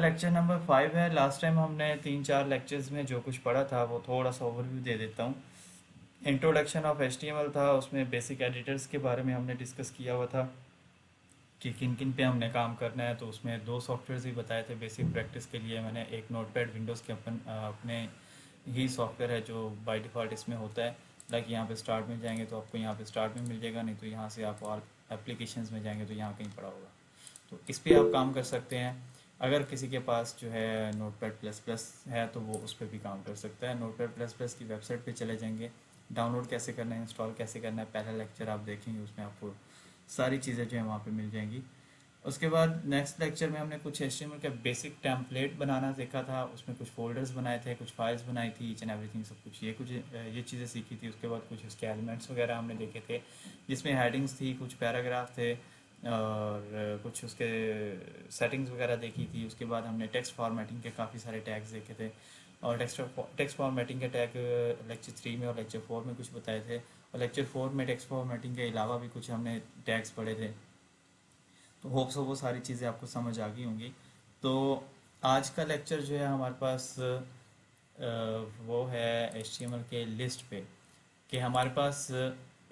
Lecture number 5 है। Last time हमने 3-4 lectures में जो कुछ पढ़ा था वो थोड़ा सा ओवरव्यू दे देता हूँ। इंट्रोडक्शन ऑफ एचटीएमएल था, उसमें बेसिक एडिटर्स के बारे में हमने डिस्कस किया हुआ था कि किन किन पे हमने काम करना है। तो उसमें 2 सॉफ्टवेयर्स भी बताए थे बेसिक प्रैक्टिस के लिए मैंने। एक नोटपैड विंडोज़ के अपने ही सॉफ्टवेयर है जो बाय डिफ़ॉल्ट इसमें होता है। लाइक यहाँ पे स्टार्ट में जाएंगे तो आपको यहाँ पे स्टार्ट में मिल जाएगा, नहीं तो यहाँ से आप और एप्लीकेशंस में जाएंगे तो यहाँ कहीं पड़ा होगा। तो इस पे आप काम कर सकते हैं। अगर किसी के पास जो है नोटपैड प्लस प्लस है तो वो उस पर भी काम कर सकता है। नोटपैड प्लस प्लस की वेबसाइट पे चले जाएंगे, डाउनलोड कैसे करना है, इंस्टॉल कैसे करना है, पहला लेक्चर आप देखेंगे, उसमें आपको सारी चीज़ें जो है वहाँ पे मिल जाएंगी। उसके बाद नेक्स्ट लेक्चर में हमने कुछ HTML का बेसिक टेम्पलेट बनाना सीखा था। उसमें कुछ फोल्डर्स बनाए थे, कुछ फाइल्स बनाई थी, ईच एंड एवरीथिंग सब कुछ ये चीज़ें सीखी थी। उसके बाद कुछ उसके एलिमेंट्स वगैरह हमने देखे थे जिसमें हेडिंग्स थी, कुछ पैराग्राफ थे और कुछ उसके सेटिंग्स वगैरह देखी थी। उसके बाद हमने टेक्स्ट फॉर्मेटिंग के काफ़ी सारे टैग्स देखे थे और टेक्स्ट फॉर्मेटिंग के टैग लेक्चर 3 में और लेक्चर 4 में कुछ बताए थे, और लेक्चर 4 में टेक्स्ट फॉर्मेटिंग के अलावा भी कुछ हमने टैग्स पढ़े थे। तो होप सो वो सारी चीज़ें आपको समझ आ गई होंगी। तो आज का लेक्चर जो है हमारे पास वो है HTML के लिस्ट पे, कि हमारे पास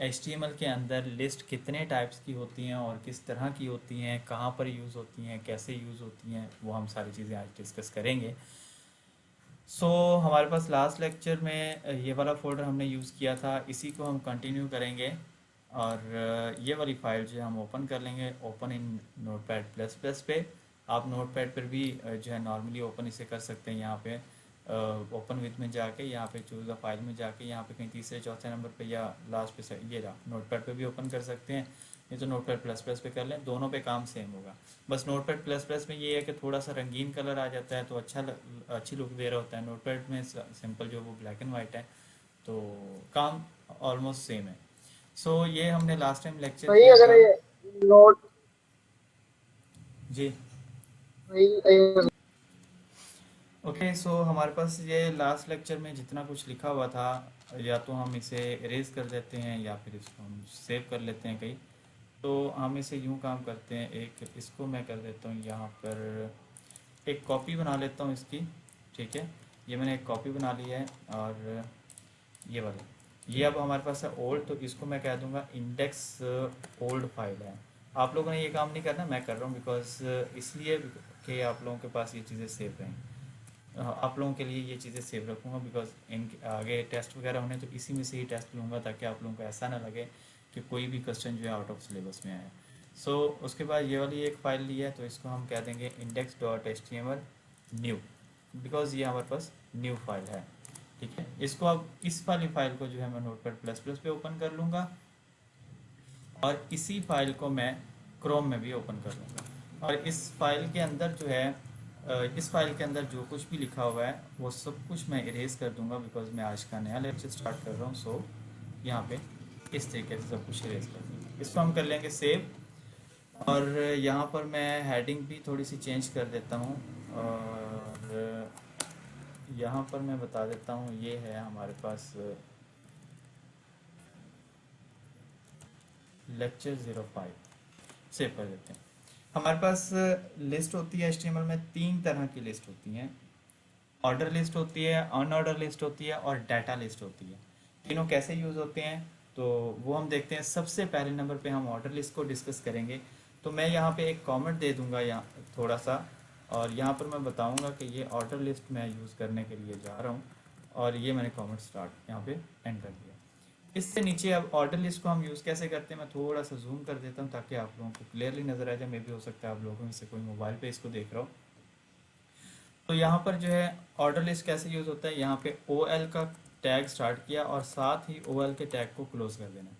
HTML के अंदर लिस्ट कितने टाइप्स की होती हैं और किस तरह की होती हैं, कहाँ पर यूज़ होती हैं, कैसे यूज़ होती हैं, वो हम सारी चीज़ें आज डिस्कस करेंगे। सो हमारे पास लास्ट लेक्चर में ये वाला फोल्डर हमने यूज़ किया था, इसी को हम कंटिन्यू करेंगे। और ये वाली फाइल जो है हम ओपन कर लेंगे, open in notepad plus plus पे। आप नोटपैड पर भी जो है नॉर्मली ओपन इसे कर सकते हैं। यहाँ पे ओपन विथ में जाके यहाँ पे चूज़ द फाइल में जाके यहाँ पे कहीं तीसरे चौथे नंबर पे या लास्ट पे ये रहा, नोटपैड पे भी ओपन कर सकते हैं, नहीं तो नोटपैड प्लस प्लस पे कर लें। दोनों पे काम सेम होगा। बस नोटपैड प्लस प्लस में ये है कि थोड़ा सा रंगीन कलर आ जाता है तो अच्छी लुक दे रहा होता है। नोटपैड में सिंपल जो वो ब्लैक एंड वाइट है, तो काम ऑलमोस्ट सेम है। सो ये हमने लास्ट टाइम लेक्चर वही किया अगर था। ये नोट जी वही ओके। सो हमारे पास ये लास्ट लेक्चर में जितना कुछ लिखा हुआ था, या तो हम इसे इरेज कर देते हैं या फिर इसको हम सेव कर लेते हैं कहीं। तो हम इसे यूँ काम करते हैं, एक इसको मैं कर देता हूँ यहाँ पर, एक कॉपी बना लेता हूँ इसकी। ठीक है, ये मैंने एक कॉपी बना ली है। और ये वाली ये अब हमारे पास है ओल्ड, तो इसको मैं कह दूँगा इंडेक्स ओल्ड फाइल है। आप लोगों ने ये काम नहीं करना, मैं कर रहा हूँ बिकॉज इसलिए कि आप लोगों के पास ये चीज़ें सेव रहें। आप लोगों के लिए ये चीज़ें सेव रखूँगा बिकॉज इन आगे टेस्ट वगैरह होने तो इसी में से ही टेस्ट लूँगा, ताकि आप लोगों को ऐसा ना लगे कि कोई भी क्वेश्चन जो है आउट ऑफ सिलेबस में आया। सो उसके बाद ये वाली एक फ़ाइल ली है, तो इसको हम कह देंगे index.html न्यू, बिकॉज ये हमारे पास न्यू फाइल है। ठीक है, इसको अब इस वाली फाइल को जो है मैं नोटपैड प्लस प्लस पे ओपन कर लूँगा, और इसी फाइल को मैं क्रोम में भी ओपन कर लूँगा। और इस फाइल के अंदर जो है इस फाइल के अंदर जो कुछ भी लिखा हुआ है वो सब कुछ मैं इरेज कर दूंगा, बिकॉज मैं आज का नया लेक्चर स्टार्ट कर रहा हूँ। सो यहाँ पे इस तरीके से सब कुछ इरेज कर दूँगा। इसको हम कर लेंगे सेव। और यहाँ पर मैं हेडिंग भी थोड़ी सी चेंज कर देता हूँ। और यहाँ पर मैं बता देता हूँ, ये है हमारे पास लेक्चर 05, सेव कर देते हैं। हमारे पास लिस्ट होती है HTML में, 3 तरह की लिस्ट होती हैं। ऑर्डर लिस्ट होती है, अनऑर्डर लिस्ट होती है और डाटा लिस्ट होती है। तीनों कैसे यूज़ होते हैं तो वो हम देखते हैं। सबसे पहले नंबर पे हम ऑर्डर लिस्ट को डिस्कस करेंगे। तो मैं यहाँ पे एक कमेंट दे दूँगा यहाँ थोड़ा सा, और यहाँ पर मैं बताऊँगा कि ये ऑर्डर लिस्ट मैं यूज़ करने के लिए जा रहा हूँ, और ये मैंने कमेंट स्टार्ट यहाँ पे एंड कर दिया। इससे नीचे अब ऑर्डर लिस्ट को हम यूज़ कैसे करते हैं, मैं थोड़ा सा जूम कर देता हूँ ताकि आप लोगों को क्लियरली नज़र आ जाए। मे भी हो सकता है आप लोगों में से कोई मोबाइल पे इसको देख रहा हो। तो यहाँ पर जो है ऑर्डर लिस्ट कैसे यूज़ होता है, यहाँ पे ओ एल का टैग स्टार्ट किया और साथ ही ओ एल के टैग को क्लोज कर देना।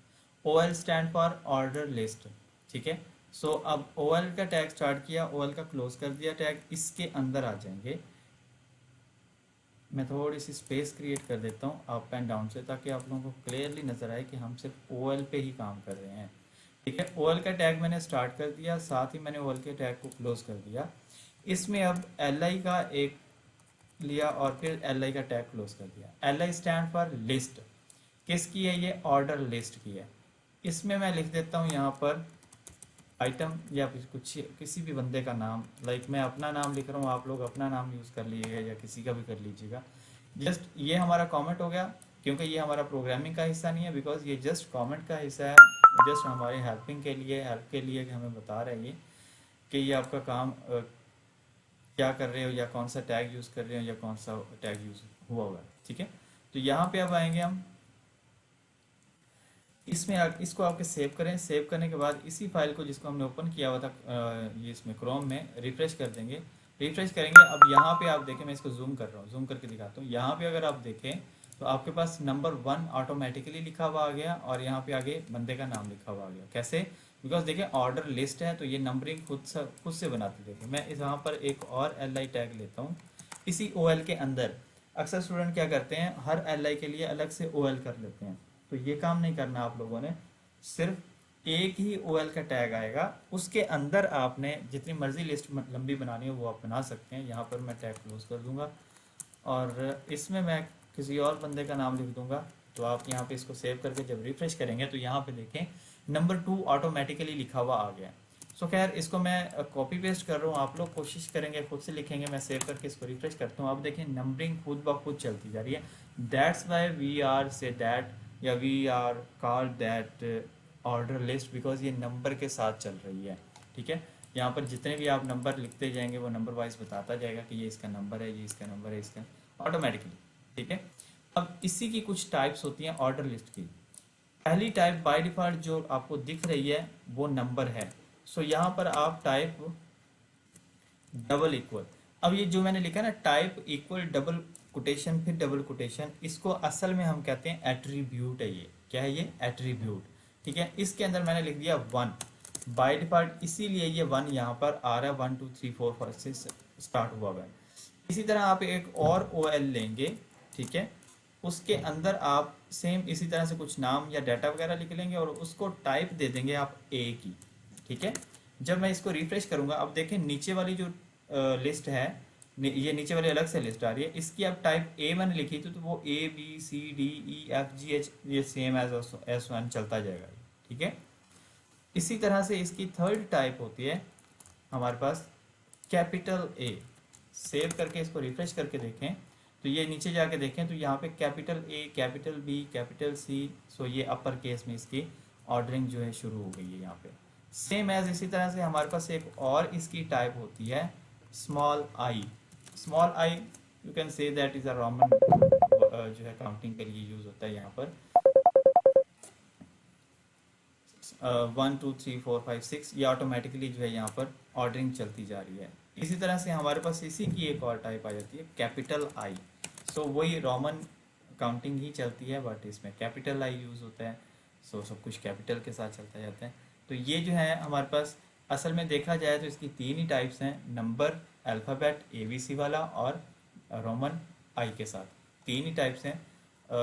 O L stand for order list. ठीक है, सो अब ओ एल का टैग स्टार्ट किया, ओ एल का क्लोज कर दिया टैग, इसके अंदर आ जाएंगे। मैं थोड़ी सी स्पेस क्रिएट कर देता हूँ अप एंड डाउन से, ताकि आप लोगों को क्लियरली नज़र आए कि हम सिर्फ ओ एल पे ही काम कर रहे हैं। ठीक है, ओ एल का टैग मैंने स्टार्ट कर दिया, साथ ही मैंने ओ एल के टैग को क्लोज कर दिया। इसमें अब एल आई का एक लिया और फिर एल आई का टैग क्लोज कर दिया। L I stand for list, किसकी है ये, ऑर्डर लिस्ट की है। इसमें मैं लिख देता हूँ यहाँ पर आइटम या फिर कुछ किसी भी बंदे का नाम, लाइक मैं अपना नाम लिख रहा हूँ, आप लोग अपना नाम यूज़ कर लीजिएगा या किसी का भी कर लीजिएगा। जस्ट ये हमारा कमेंट हो गया, क्योंकि ये हमारा प्रोग्रामिंग का हिस्सा नहीं है, बिकॉज ये जस्ट कमेंट का हिस्सा है, जस्ट हमारे हेल्पिंग के लिए, हेल्प के लिए कि हमें बता रहा है ये कि ये आपका काम क्या कर रहे हो या कौन सा टैग यूज़ कर रहे हो या कौन सा टैग यूज़ हुआ हुआ है। ठीक है, तो यहाँ पे अब आएंगे हम इसमें इसको आपके सेव करें। सेव करने के बाद इसी फाइल को जिसको हमने ओपन किया हुआ था ये इसमें क्रोम में, रिफ्रेश कर देंगे। रिफ्रेश करेंगे, अब यहाँ पे आप देखें, मैं इसको जूम कर रहा हूँ, जूम करके दिखाता हूँ। यहाँ पे अगर आप देखें तो आपके पास नंबर 1 ऑटोमेटिकली लिखा हुआ आ गया और यहाँ पे आगे बंदे का नाम लिखा हुआ आ गया। कैसे? बिकॉज देखिए ऑर्डर लिस्ट है तो ये नंबरिंग खुद से बनाती। देखिए मैं इस यहाँ पर एक और LI टैग लेता हूँ इसी OL के अंदर। अक्सर स्टूडेंट क्या करते हैं, हर LI के लिए अलग से OL कर लेते हैं, तो ये काम नहीं करना आप लोगों ने। सिर्फ एक ही OL का टैग आएगा, उसके अंदर आपने जितनी मर्जी लिस्ट लंबी बनानी हो वो आप बना सकते हैं। यहाँ पर मैं टैग क्लोज कर दूंगा और इसमें मैं किसी और बंदे का नाम लिख दूंगा। तो आप यहाँ पे इसको सेव करके जब रिफ्रेश करेंगे तो यहाँ पे देखें नंबर 2 ऑटोमेटिकली लिखा हुआ आ गया। सो खैर इसको मैं कॉपी पेस्ट कर रहा हूँ, आप लोग कोशिश करेंगे खुद से लिखेंगे। मैं सेव करके इसको रिफ्रेश करता हूँ, अब देखें नंबरिंग खुद ब खुद चलती जा रही है। That's why we are say that या we are call that order list, because ये नंबर के साथ चल रही है। ठीक है, यहाँ पर जितने भी आप नंबर लिखते जाएंगे वो नंबर वाइज बताता जाएगा कि ये इसका नंबर है, ये इसका नंबर है, इसका ऑटोमेटिकली। ठीक है, अब इसी की कुछ टाइप्स होती हैं ऑर्डर लिस्ट की। पहली टाइप बाय डिफॉल्ट जो आपको दिख रही है वो नंबर है। सो यहाँ पर आप टाइप डबल इक्वल, अब ये जो मैंने लिखा ना टाइप इक्वल डबल कोटेशन फिर डबल कोटेशन, इसको असल में हम कहते हैं एट्रीब्यूट है। ये क्या है? ये एट्रीब्यूट। ठीक है, इसके अंदर मैंने लिख दिया 1 बाय डिफॉल्ट, इसीलिए ये 1 यहाँ पर आ रहा है। 1 2 3 4 5 से स्टार्ट हुआ है। इसी तरह आप एक और OL लेंगे, ठीक है, उसके अंदर आप सेम इसी तरह से कुछ नाम या डाटा वगैरह लिख लेंगे और उसको टाइप दे देंगे आप A की। ठीक है, जब मैं इसको रिफ्रेश करूंगा अब देखें नीचे वाली जो लिस्ट है, ये नीचे वाली अलग से लिस्ट आ रही है, इसकी अब टाइप A मैंने लिखी थी तो वो ABCDEFGH ये सेम एज S1 चलता जाएगा। ठीक है, इसी तरह से इसकी थर्ड टाइप होती है हमारे पास कैपिटल A। सेव करके इसको रिफ्रेश करके देखें तो ये नीचे जाके देखें तो यहाँ पे capital A, capital B, capital C। सो ये अपर केस में इसकी ऑर्डरिंग जो है शुरू हो गई है यहाँ पे। सेम एज इसी तरह से हमारे पास एक और इसकी टाइप होती है small I. Small I you can say that is a Roman जो है काउंटिंग के लिए यूज होता है। यहाँ पर 1 2 3 4 5 6 ये ऑटोमेटिकली जो है यहाँ पर ऑर्डरिंग चलती जा रही है। इसी तरह से हमारे पास इसी की एक और टाइप आ जाती है कैपिटल आई। सो वही रोमन काउंटिंग ही चलती है बट इसमें कैपिटल आई यूज़ होता है। सो सब कुछ कैपिटल के साथ चलता जाता है। तो ये जो है हमारे पास असल में देखा जाए तो इसकी 3 ही टाइप्स हैं, नंबर, अल्फ़ाबेट ABC वाला और रोमन आई के साथ। 3 ही टाइप्स हैं।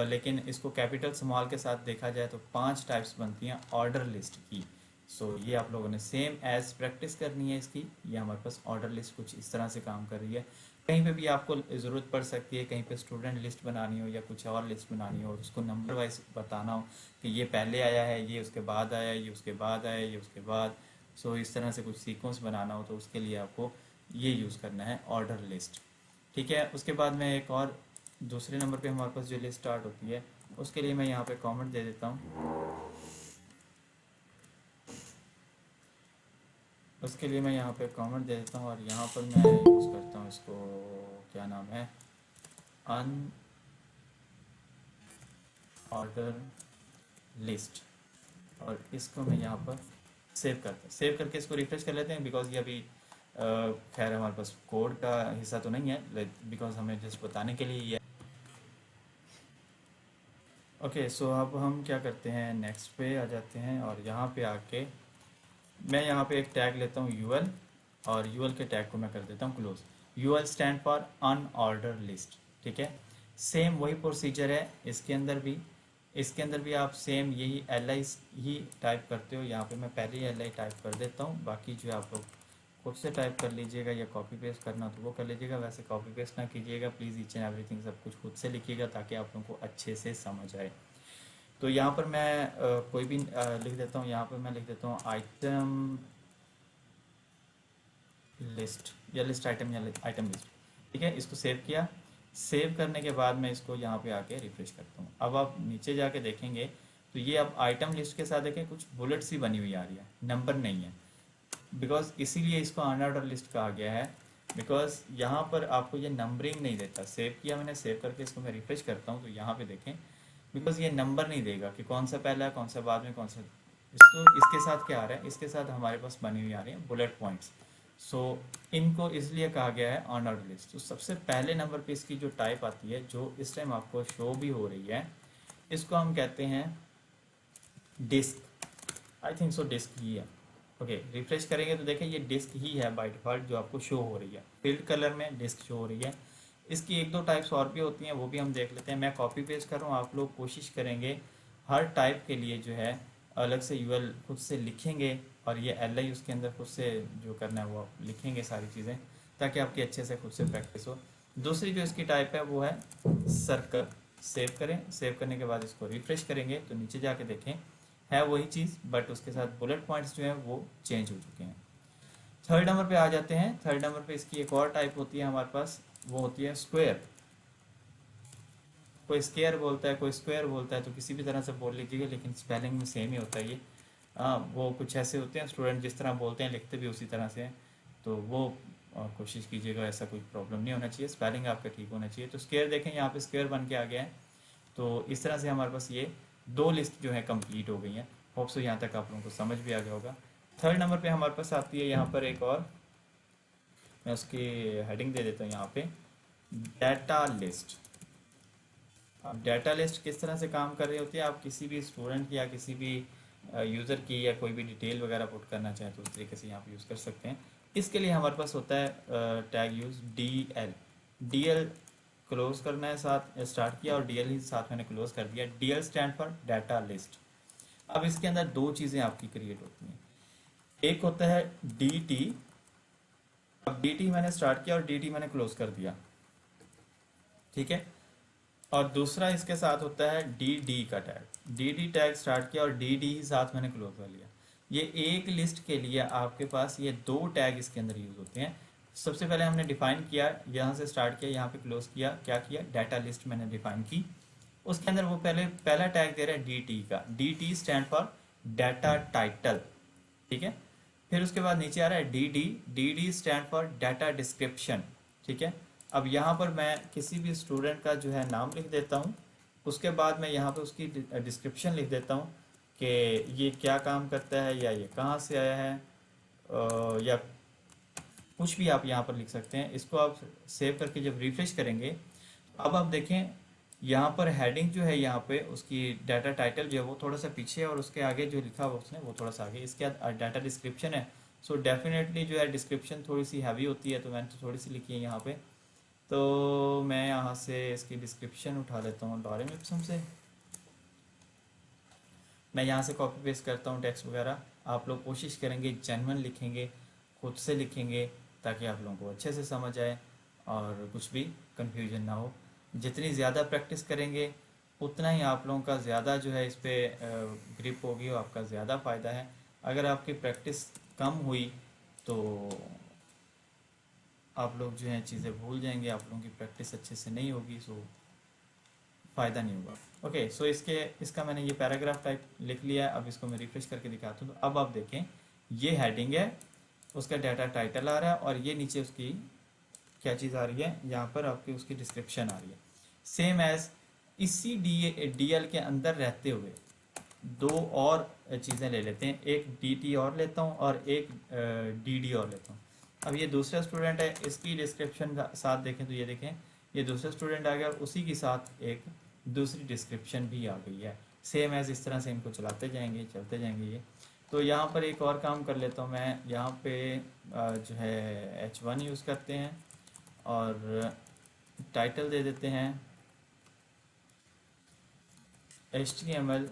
लेकिन इसको कैपिटल स्मॉल के साथ देखा जाए तो 5 टाइप्स बनती हैं ऑर्डर लिस्ट की। सो ये आप लोगों ने सेम एज प्रैक्टिस करनी है इसकी। ये हमारे पास ऑर्डर लिस्ट कुछ इस तरह से काम कर रही है। कहीं पे भी आपको ज़रूरत पड़ सकती है, कहीं पे स्टूडेंट लिस्ट बनानी हो या कुछ और लिस्ट बनानी हो और उसको नंबर वाइज बताना हो कि ये पहले आया है, ये उसके बाद आया, ये उसके बाद आया, ये उसके बाद। सो इस तरह से कुछ सीक्वेंस बनाना हो तो उसके लिए आपको ये यूज़ करना है ऑर्डर लिस्ट। ठीक है, उसके बाद में एक और दूसरे नंबर पे हमारे पास जो लिस्ट स्टार्ट होती है उसके लिए मैं यहाँ पे कमेंट दे देता हूँ। उसके लिए मैं यहाँ पे कमेंट दे देता हूँ और यहाँ पर मैं यूज़ करता हूँ इसको, क्या नाम है, अन ऑर्डर लिस्ट, और इसको मैं यहाँ पर सेव करके इसको रिफ्रेश कर लेते हैं। बिकॉज ये अभी खैर हमारे पास कोड का हिस्सा तो नहीं है, बिकॉज हमें जस्ट बताने के लिए ही है। ओके, सो अब हम क्या करते हैं, नेक्स्ट पे आ जाते हैं और यहाँ पे आके मैं यहाँ पे एक टैग लेता हूँ UL और UL के टैग को मैं कर देता हूँ close. UL stand for unordered list. ठीक है, सेम वही प्रोसीजर है इसके अंदर भी। इसके अंदर भी आप सेम यही LI ही टाइप करते हो। यहाँ पे मैं पहले ही LI टाइप कर देता हूँ, बाकी जो आप लोग खुद से टाइप कर लीजिएगा या कॉपी पेस्ट करना तो वो कर लीजिएगा। वैसे कॉपी पेस्ट ना कीजिएगा प्लीज़, ईच एंड एवरीथिंग सब कुछ खुद से लिखिएगा ताकि आप लोगों को अच्छे से समझ आए। तो यहाँ पर मैं कोई भी लिख देता हूँ। यहाँ पर मैं लिख देता हूँ आइटम लिस्ट या लिस्ट आइटम या आइटम लिस्ट। ठीक है, इसको सेव किया। सेव करने के बाद मैं इसको यहाँ पे आके रिफ्रेश करता हूँ। अब आप नीचे जाके देखेंगे तो ये अब आइटम लिस्ट के साथ देखें कुछ बुलेट सी बनी हुई आ रही है, नंबर नहीं है। बिकॉज इसीलिए इसको अनऑर्डर लिस्ट कहा गया है, बिकॉज यहाँ पर आपको ये नंबरिंग नहीं देता। सेव किया मैंने, सेव करके इसको मैं रिफ्रेश करता हूँ तो यहाँ पे देखें, बिकॉज ये नंबर नहीं देगा कि कौन सा पहला है कौन सा बाद में कौन सा। इसको इसके साथ क्या आ रहा है, इसके साथ हमारे पास बनी हुई आ रही है बुलेट पॉइंट्स। सो इनको इसलिए कहा गया है अनऑर्डर लिस्ट। तो सबसे पहले नंबर पे इसकी जो टाइप आती है, जो इस टाइम आपको शो भी हो रही है, इसको हम कहते हैं disk. I think so disk ही है। ओके, रिफ्रेश करेंगे तो देखें ये डिस्क ही है बाय डिफ़ॉल्ट जो आपको शो हो रही है, फील्ड कलर में डिस्क शो हो रही है। इसकी एक दो टाइप्स और भी होती हैं, वो भी हम देख लेते हैं। मैं कॉपी पेस्ट कर रहा हूँ, आप लोग कोशिश करेंगे हर टाइप के लिए जो है अलग से यूएल खुद से लिखेंगे, और ये एल आई उसके अंदर खुद से जो करना है वो आप लिखेंगे सारी चीज़ें, ताकि आपकी अच्छे से खुद से प्रैक्टिस हो। दूसरी जो इसकी टाइप है वो है सर्कल। सेव करें, सेव करने के बाद इसको रिफ्रेश करेंगे तो नीचे जाके देखें है वही चीज़, बट उसके साथ बुलेट पॉइंट्स जो है वो चेंज हो चुके हैं। थर्ड नंबर पे आ जाते हैं। थर्ड नंबर पे इसकी एक और टाइप होती है हमारे पास, वो होती है स्क्वायर। कोई स्क्वायर बोलता है, कोई स्क्वायर बोलता है, तो किसी भी तरह से बोल लीजिएगा, लेकिन स्पेलिंग में सेम ही होता है ये। वो कुछ ऐसे होते हैं स्टूडेंट जिस तरह बोलते हैं लिखते भी उसी तरह से हैं, तो वो कोशिश कीजिएगा, ऐसा कोई प्रॉब्लम नहीं होना चाहिए, स्पेलिंग आपका ठीक होना चाहिए। तो स्क्वायर देखें यहाँ पे स्क्वायर बन के आ गया है। तो इस तरह से हमारे पास ये दो लिस्ट जो है कंप्लीट हो गई हैं। होप सो यहाँ तक आप लोगों को समझ भी आ गया होगा। थर्ड नंबर पे हमारे पास आती है यहाँ पर एक और, मैं उसकी हेडिंग दे देता हूँ यहाँ पे, डाटा लिस्ट। अब डाटा लिस्ट किस तरह से काम कर रही होती है, आप किसी भी स्टूडेंट की या किसी भी यूज़र की या कोई भी डिटेल वगैरह पुट करना चाहें तो उस तरीके से यहाँ पे यूज़ कर सकते हैं। इसके लिए हमारे पास होता है tag use D L close करना है, साथ स्टार्ट किया और डी एल ही साथ मैंने क्लोज कर दिया। D L stand for data list. अब इसके अंदर दो चीज़ें आपकी क्रिएट होती हैं, एक होता है डी टी। अब डी टी मैंने स्टार्ट किया और डी टी मैंने क्लोज कर दिया, ठीक है। और दूसरा इसके साथ होता है डी डी का tag. D D tag start किया और डी डी ही साथ मैंने क्लोज कर लिया। ये एक लिस्ट के लिए आपके पास ये दो टैग इसके अंदर यूज़ होते हैं। सबसे पहले हमने डिफाइन किया, यहाँ से स्टार्ट किया, यहाँ पे क्लोज किया, क्या किया, डाटा लिस्ट मैंने डिफाइन की। उसके अंदर वो पहले पहला टैग दे रहा है डी टी का। D T stand for data title, ठीक है। फिर उसके बाद नीचे आ रहा है D D. D D stand for data description, ठीक है। अब यहाँ पर मैं किसी भी स्टूडेंट का जो है नाम लिख देता हूँ, उसके बाद मैं यहाँ पर उसकी डिस्क्रिप्शन लिख देता हूँ कि ये क्या काम करता है या ये कहाँ से आया है, या कुछ भी आप यहाँ पर लिख सकते हैं। इसको आप सेव करके जब रिफ्रेश करेंगे, अब आप देखें यहाँ पर हेडिंग जो है यहाँ पे उसकी डाटा टाइटल जो है वो थोड़ा सा पीछे है, और उसके आगे जो लिखा हुआ उसने वो थोड़ा सा आगे। इसके बाद डाटा डिस्क्रिप्शन है। सो डेफिनेटली जो है डिस्क्रिप्शन थोड़ी सी हैवी होती है, तो मैंने तो थोड़ी सी लिखी है यहाँ पे। तो मैं यहाँ से इसकी डिस्क्रिप्शन उठा लेता हूँ लॉरेम इप्सम से। मैं यहाँ से कॉपी पेस्ट करता हूँ टेक्स्ट वगैरह। आप लोग कोशिश करेंगे जेन्युइन लिखेंगे, खुद से लिखेंगे, ताकि आप लोगों को अच्छे से समझ आए और कुछ भी कंफ्यूजन ना हो। जितनी ज़्यादा प्रैक्टिस करेंगे उतना ही आप लोगों का ज़्यादा जो है इस पर ग्रिप होगी और आपका ज़्यादा फ़ायदा है। अगर आपकी प्रैक्टिस कम हुई तो आप लोग जो है चीज़ें भूल जाएंगे, आप लोगों की प्रैक्टिस अच्छे से नहीं होगी, सो फ़ायदा नहीं होगा। ओके, सो इसका मैंने ये पैराग्राफ टाइप लिख लिया है। अब इसको मैं रिफ्रेश करके दिखाता हूँ। तो अब आप देखें ये हेडिंग है, उसका डाटा टाइटल आ रहा है, और ये नीचे उसकी क्या चीज़ आ रही है, यहाँ पर आपकी उसकी डिस्क्रिप्शन आ रही है। सेम एज इसी डी एल के अंदर रहते हुए दो और चीज़ें ले लेते हैं, एक डी टी और लेता हूँ और एक डी डी और लेता हूँ। अब ये दूसरा स्टूडेंट है, इसकी डिस्क्रिप्शन का साथ देखें तो ये देखें ये दूसरा स्टूडेंट आ गया और उसी के साथ एक दूसरी डिस्क्रिप्शन भी आ गई है। सेम एज इस तरह से इनको चलाते जाएंगे, चलते जाएंगे ये। तो यहाँ पर एक और काम कर लेता हूँ मैं, यहाँ पे जो है H1 यूज़ करते हैं और टाइटल दे देते हैं HTML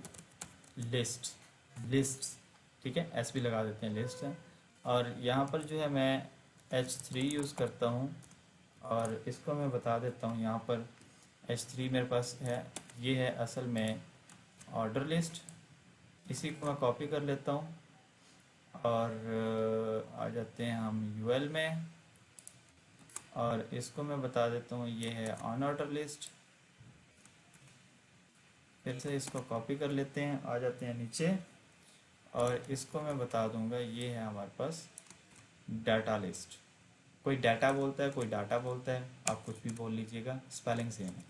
लिस्ट, ठीक है, एस भी लगा देते हैं, लिस्ट है। और यहाँ पर जो है मैं H3 यूज़ करता हूँ, और इसको मैं बता देता हूँ यहाँ पर H3 मेरे पास है, ये है असल में ऑर्डर लिस्ट। इसी को मैं कॉपी कर लेता हूँ और आ जाते हैं हम यूएल में, और इसको मैं बता देता हूँ ये है ऑन ऑर्डर लिस्ट। फिर से इसको कॉपी कर लेते हैं, आ जाते हैं नीचे, और इसको मैं बता दूंगा ये है हमारे पास डाटा लिस्ट। कोई डाटा बोलता है, कोई डाटा बोलता है, आप कुछ भी बोल लीजिएगा, स्पेलिंग सेम है।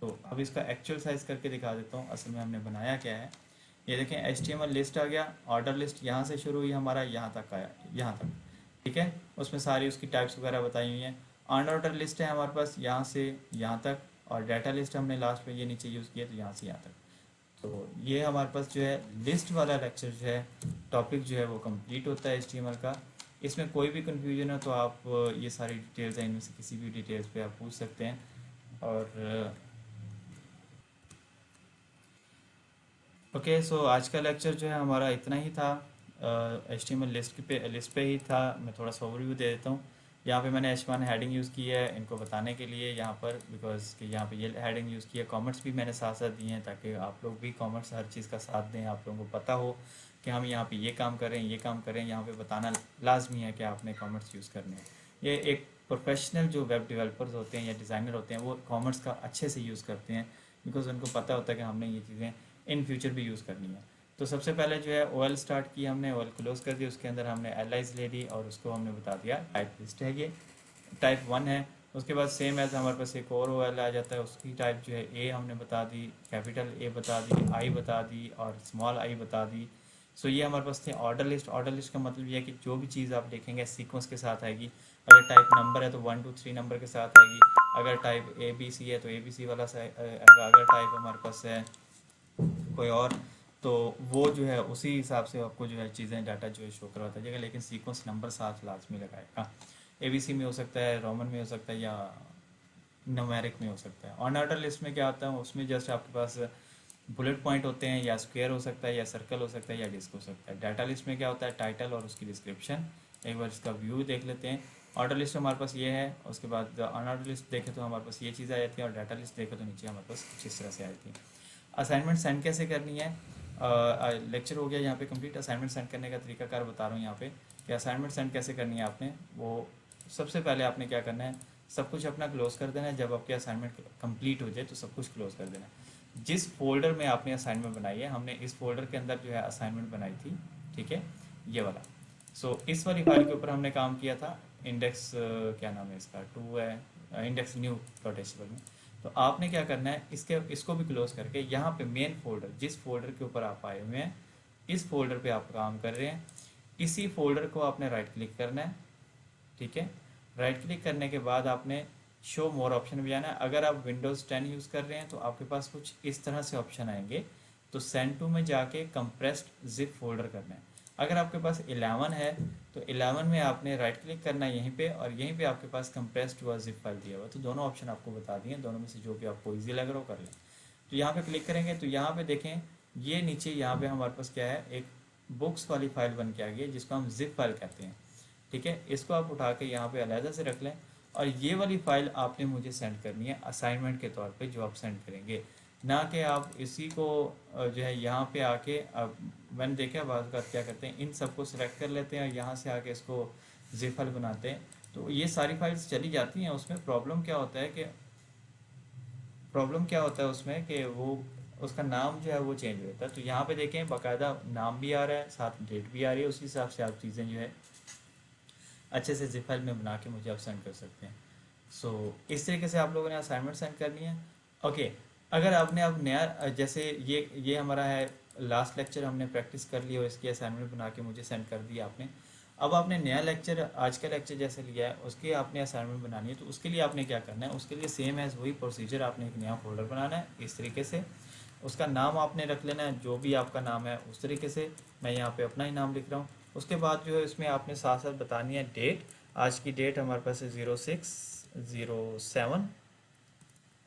तो अब इसका एक्चुअल साइज करके दिखा देता हूँ असल में हमने बनाया क्या है। ये देखें HTML लिस्ट आ गया, ऑर्डर लिस्ट यहाँ से शुरू हुई हमारा, यहाँ तक आया, यहाँ तक, ठीक है। उसमें सारी उसकी टाइप्स वगैरह बताई हुई हैं। ऑन ऑर्डर लिस्ट है हमारे पास यहाँ से यहाँ तक, और डाटा लिस्ट हमने लास्ट में ये नीचे यूज़ किया, तो यहाँ से यहाँ तक। तो ये हमारे पास जो है लिस्ट वाला लेक्चर जो है, टॉपिक जो है वो कंप्लीट होता है HTML का। इसमें कोई भी कंफ्यूजन हो तो आप ये सारी डिटेल्स हैं, इनमें से किसी भी डिटेल्स पे आप पूछ सकते हैं। और ओके, सो आज का लेक्चर जो है हमारा इतना ही था। HTML लिस्ट पे ही था। मैं थोड़ा सा ओवरव्यू दे देता हूँ। यहाँ पे मैंने H1 हेडिंग यूज़ की है इनको बताने के लिए यहाँ पर, बिकॉज कि यहाँ पे ये हेडिंग यूज़ की है। कमेंट्स भी मैंने साथ साथ दिए हैं ताकि आप लोग भी कमेंट्स हर चीज़ का साथ दें, आप लोगों को पता हो कि हम यहाँ पे ये काम करें, ये काम करें। यहाँ पे बताना लाजमी है कि आपने कमेंट्स यूज़ करने हैं। ये एक प्रोफेशनल जो वेब डेवलपर्स होते हैं या डिज़ाइनर होते हैं वो कमेंट्स का अच्छे से यूज़ करते हैं, बिकॉज उनको पता होता है कि हमने ये चीज़ें इन फ्यूचर भी यूज़ करनी है। तो सबसे पहले जो है OL स्टार्ट की हमने, OL क्लोज कर दी, उसके अंदर हमने एलाइज ले ली और उसको हमने बता दिया टाइप लिस्ट है, ये टाइप 1 है। उसके बाद सेम एज हमारे पास एक और OL आ जाता है, उसकी टाइप जो है A हमने बता दी, कैपिटल A बता दी, I बता दी और स्मॉल I बता दी। सो ये हमारे पास थे ऑर्डर लिस्ट। ऑर्डर लिस्ट का मतलब ये है कि जो भी चीज़ आप देखेंगे सीक्वेंस के साथ आएगी। अगर टाइप नंबर है तो 1 2 3 नंबर के साथ आएगी। अगर टाइप ABC है तो ABC वाला आएगा। अगर टाइप हमारे पास है कोई और, तो वो जो है उसी हिसाब से आपको जो है चीज़ें डाटा जो है शो करवाता जाएगा, लेकिन सीक्वेंस नंबर साथ लाजमी लगाएगा। ABC में हो सकता है, रोमन में हो सकता है, या न्यूमेरिक में हो सकता है। ऑन ऑर्डर लिस्ट में क्या आता है, उसमें जस्ट आपके पास बुलेट पॉइंट होते हैं, या स्क्वायर हो सकता है, या सर्कल हो सकता है, या डिस्क हो सकता है। डाटा लिस्ट में क्या होता है, टाइटल और उसकी डिस्क्रिप्शन। एक बार इसका व्यू देख लेते हैं। ऑर्डर लिस्ट हमारे पास ये है, उसके बाद ऑन ऑर्डर लिस्ट देखें तो हमारे पास ये चीज़ आ जाती है, और डाटा लिस्ट देखें तो नीचे हमारे पास कुछ इस तरह से आती है। असाइनमेंट सेंड कैसे करनी है, लेक्चर हो गया यहाँ पे कंप्लीट। असाइनमेंट सेंड करने का तरीकाकार बता रहा हूँ यहाँ पे कि असाइनमेंट सेंड कैसे करनी है आपने। वो सबसे पहले आपने क्या करना है, सब कुछ अपना क्लोज कर देना है। जब आपकी असाइनमेंट कंप्लीट हो जाए तो सब कुछ क्लोज कर देना है। जिस फोल्डर में आपने असाइनमेंट बनाई है, हमने इस फोल्डर के अंदर जो है असाइनमेंट बनाई थी, ठीक है, ये वाला। इस वाली फाइल के ऊपर हमने काम किया था। इंडेक्स क्या नाम है इसका, 2 है, इंडेक्स न्यू डॉट एचटीएमएल में। तो आपने क्या करना है, इसको भी क्लोज करके यहाँ पे मेन फोल्डर, जिस फोल्डर के ऊपर आप आए हुए हैं, इस फोल्डर पे आप काम कर रहे हैं, इसी फोल्डर को आपने राइट क्लिक करना है, ठीक है। राइट क्लिक करने के बाद आपने शो मोर ऑप्शन में जाना है। अगर आप विंडोज़ 10 यूज़ कर रहे हैं तो आपके पास कुछ इस तरह से ऑप्शन आएंगे। तो सेंड टू में जाके कंप्रेस्ड जिप फोल्डर करना है। अगर आपके पास 11 है तो 11 में आपने राइट क्लिक करना है यहीं पे, और यहीं पे आपके पास कंप्रेस्ड हुआ जिप फाइल दिया हुआ। तो दोनों ऑप्शन आपको बता दिए, दोनों में से जो भी आपको ईजी लग रहा हो कर लें। तो यहाँ पे क्लिक करेंगे तो यहाँ पे देखें, ये नीचे यहाँ पे हमारे पास क्या है, एक बुक्स वाली फाइल बन के आ गई है, जिसको हम जिप फाइल कहते हैं, ठीक है। इसको आप उठा के यहाँ पे अलहदा से रख लें, और ये वाली फ़ाइल आपने मुझे सेंड करनी है असाइनमेंट के तौर पे, जो आप सेंड करेंगे। ना कि आप इसी को जो है यहाँ पे आके, अब मैंने देखा बाज़ बात क्या करते हैं, इन सबको सिलेक्ट कर लेते हैं और यहाँ से आके इसको जिप फाइल बनाते हैं। तो ये सारी फाइल्स चली जाती हैं। उसमें प्रॉब्लम क्या होता है उसमें कि वो उसका नाम जो है वो चेंज होता है। तो यहाँ पे देखें बाकायदा नाम भी आ रहा है, साथ डेट भी आ रही है, उसी हिसाब से आप चीज़ें जो है अच्छे से जिप फाइल में बना के मुझे आप सेंड कर सकते हैं। इस तरीके से आप लोगों ने असाइनमेंट सेंड करनी है। ओके, अगर आपने अब नया, जैसे ये हमारा है लास्ट लेक्चर, हमने प्रैक्टिस कर ली और इसकी असाइनमेंट बना के मुझे सेंड कर दिया आपने। अब आपने नया लेक्चर, आज का लेक्चर जैसे लिया है, उसकी आपने असाइनमेंट बनानी है। तो उसके लिए आपने क्या करना है, उसके लिए सेम एज वही प्रोसीजर, आपने एक नया फोल्डर बनाना है इस तरीके से। उसका नाम आपने रख लेना है, जो भी आपका नाम है उस तरीके से। मैं यहाँ पे अपना ही नाम लिख रहा हूँ। उसके बाद जो है इसमें आपने साथ साथ बतानी है डेट। आज की डेट हमारे पास है 06/07,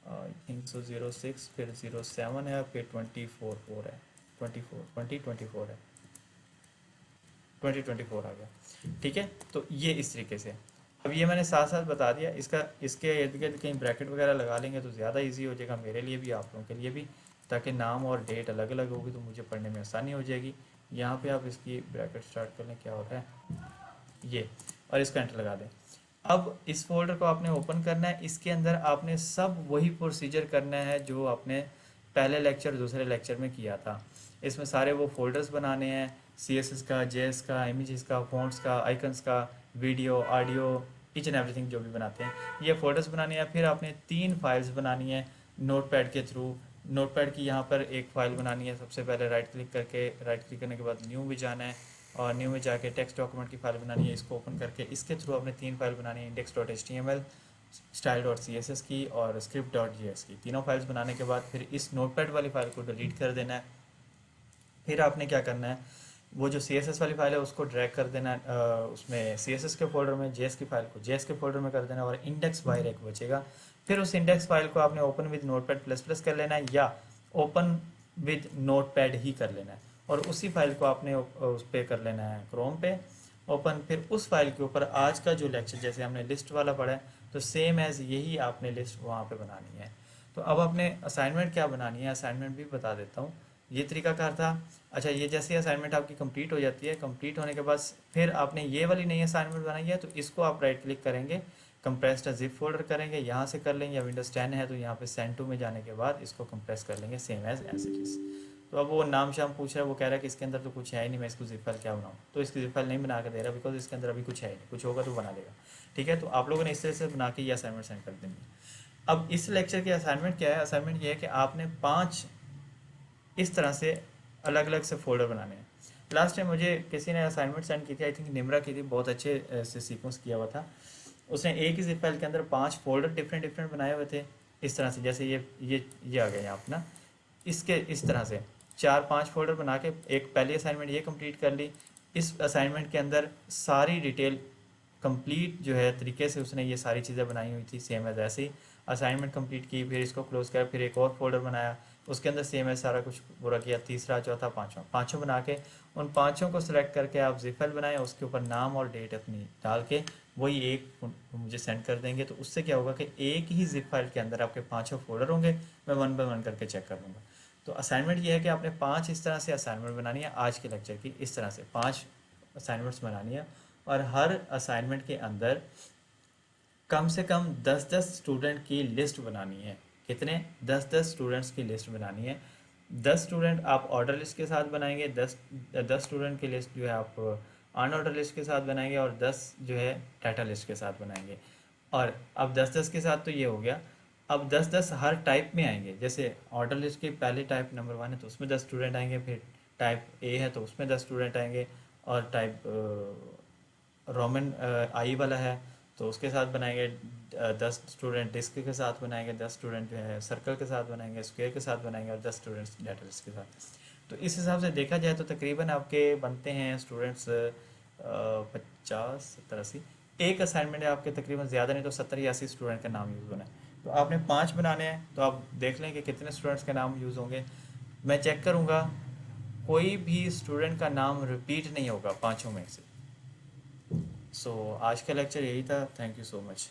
आई थिंक सो 06, फिर 07 है, फिर 24/4 है, 2024 है, 2024 आ गया, ठीक है। तो ये इस तरीके से। अब ये मैंने साथ साथ बता दिया। इसके इर्द गिर्द कहीं ब्रैकेट वगैरह लगा लेंगे तो ज़्यादा इजी हो जाएगा मेरे लिए भी, आप लोगों के लिए भी, ताकि नाम और डेट अलग अलग होगी तो मुझे पढ़ने में आसानी हो जाएगी। यहाँ पे आप इसकी ब्रैकेट स्टार्ट कर लें, क्या होता है ये, और इसका एंटर लगा दें। अब इस फोल्डर को आपने ओपन करना है, इसके अंदर आपने सब वही प्रोसीजर करना है जो आपने पहले लेक्चर दूसरे लेक्चर में किया था। इसमें सारे वो फोल्डर्स बनाने हैं, CSS का, JS का, इमेजेस का, फॉन्ट्स का, आइकन्स का, video, audio, each and everything जो भी बनाते हैं ये फोल्डर्स बनानी है। फिर आपने 3 फाइल्स बनानी है नोटपैड के थ्रू। नोटपैड की यहाँ पर एक फ़ाइल बनानी है, सबसे पहले राइट क्लिक करके, राइट क्लिक करने के बाद न्यू में जाना है, और न्यू में जाके टेक्स्ट डॉक्यूमेंट की फाइल बनानी है। इसको ओपन करके इसके थ्रू आपने 3 फाइल बनानी है, index.html, style.css की और script.js की। तीनों फाइल्स बनाने के बाद फिर इस नोटपैड वाली फाइल को डिलीट कर देना है। फिर आपने क्या करना है, वो जो CSS वाली फाइल है उसको ड्रैग कर देना है, उसमें CSS के फोल्डर में, JS की फाइल को JS के फोल्डर में कर देना है, और इंडेक्स बाहर एक बचेगा। फिर उस इंडेक्स फाइल को आपने open with notepad plus plus कर लेना है, या ओपन विद नोटपैड ही कर लेना है, और उसी फाइल को आपने उस पर कर लेना है क्रोम पे ओपन। फिर उस फाइल के ऊपर आज का जो लेक्चर जैसे हमने लिस्ट वाला पढ़ा है, तो सेम एज यही आपने लिस्ट वहाँ पे बनानी है। तो अब आपने असाइनमेंट क्या बनानी है, असाइनमेंट भी बता देता हूँ। ये तरीकाकार था। अच्छा, ये जैसे असाइनमेंट आपकी कंप्लीट हो जाती है, कंप्लीट होने के बाद फिर आपने ये वाली नई असाइनमेंट बनाई है, तो इसको आप राइट क्लिक करेंगे, कंप्रेस्ड जिप फोल्डर करेंगे, यहाँ से कर लेंगे, या विंडोज 10 है तो यहाँ पे सेंड टू में जाने के बाद इसको कंप्रेस कर लेंगे सेम एज इट इज़। तो अब वो नाम शाम पूछ रहा है, वो कह रहा है कि इसके अंदर तो कुछ है ही नहीं, मैं इसको जिप फाइल क्या बनाऊँ, तो इसकी जिप फाइल नहीं बना के दे रहा बिकॉज इसके अंदर अभी कुछ है ही नहीं, कुछ होगा तो बना देगा। ठीक है, तो आप लोगों ने इस तरह से बना के ये असाइनमेंट सेंड कर देंगे। अब इस लेक्चर की असाइनमेंट क्या है, असाइनमेंट ये है कि आपने 5 इस तरह से अलग अलग से फोल्डर बनाने हैं। लास्ट टाइम मुझे किसी ने असाइनमेंट सेंड की थी, आई थिंक निम्रा की थी, बहुत अच्छे से सीक्वेंस किया हुआ था। उसने एक ही जिप फाइल के अंदर 5 फोल्डर डिफरेंट डिफरेंट बनाए हुए थे इस तरह से, जैसे ये आ गया यहाँ अपना, इसके इस तरह से 4-5 फोल्डर बना के एक पहली असाइनमेंट ये कंप्लीट कर ली। इस असाइनमेंट के अंदर सारी डिटेल कंप्लीट जो है तरीके से उसने ये सारी चीज़ें बनाई हुई थी सेम एज ऐसे ही असाइनमेंट कंप्लीट की, फिर इसको क्लोज किया, फिर एक और फोल्डर बनाया, उसके अंदर सेम है सारा कुछ पूरा किया, तीसरा चौथा पाँचवा, पाँचों बना के उन पाँचों को सिलेक्ट करके आप जिप फाइल बनाएं, उसके ऊपर नाम और डेट अपनी डाल के वही एक मुझे सेंड कर देंगे। तो उससे क्या होगा कि एक ही जिप फाइल के अंदर आपके पाँचों फोल्डर होंगे, मैं 1 बाय 1 करके चेक कर लूँगा। तो असाइनमेंट ये है कि आपने 5 इस तरह से असाइनमेंट बनानी है, आज के लेक्चर की इस तरह से 5 असाइनमेंट्स बनानी है, और हर असाइनमेंट के अंदर कम से कम 10-10 स्टूडेंट की लिस्ट बनानी है। कितने? 10-10 स्टूडेंट्स की लिस्ट बनानी है। 10 स्टूडेंट आप ऑर्डर लिस्ट के साथ बनाएंगे, 10 स्टूडेंट की लिस्ट जो है आप अनऑर्डर लिस्ट के साथ बनाएंगे, और 10 जो है डाटा लिस्ट के साथ बनाएंगे। और अब 10-10 के साथ तो ये हो गया, अब 10-10 हर टाइप में आएंगे। जैसे ऑर्डर लिस्ट की पहली टाइप नंबर 1 है तो उसमें 10 स्टूडेंट आएंगे, फिर टाइप ए है तो उसमें 10 स्टूडेंट आएंगे, और टाइप रोमन आई वाला है तो उसके साथ बनाएंगे 10 स्टूडेंट, डिस्क के साथ बनाएंगे 10 स्टूडेंट जो है सर्कल के साथ बनाएंगे, स्क्वायर के साथ बनाएंगे, और 10 स्टूडेंट्स लेटर्स के साथ। तो इस हिसाब से देखा जाए तो तकरीबन आपके बनते हैं स्टूडेंट्स 50-70-80। एक असाइनमेंट है आपके तकरीबन ज़्यादा नहीं तो 70 या 80 स्टूडेंट का नाम यूज़ होना है। तो आपने 5 बनाने हैं, तो आप देख लें कि कितने स्टूडेंट्स के नाम यूज़ होंगे। मैं चेक करूँगा, कोई भी स्टूडेंट का नाम रिपीट नहीं होगा पाँचों में से। सो आज का लेक्चर यही था। Thank you so much.